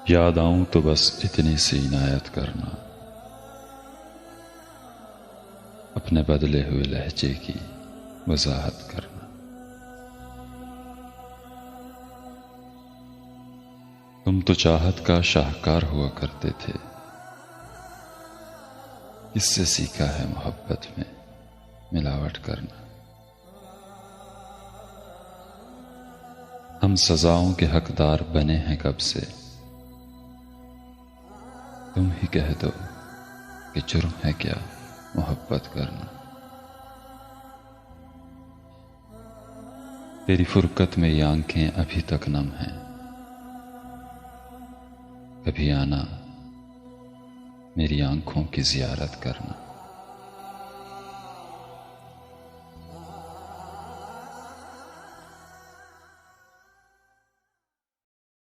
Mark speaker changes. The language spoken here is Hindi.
Speaker 1: याद आऊं तो बस इतनी सी इनायत करना, अपने बदले हुए लहजे की वजाहत करना। तुम तो चाहत का शाहकार हुआ करते थे, किससे सीखा है मोहब्बत में मिलावट करना। हम सजाओं के हकदार बने हैं कब से, तुम ही कह दो कि जुर्म है क्या मोहब्बत करना। तेरी फुरकत में ये आंखें अभी तक नम हैं, कभी आना मेरी आंखों की जियारत करना।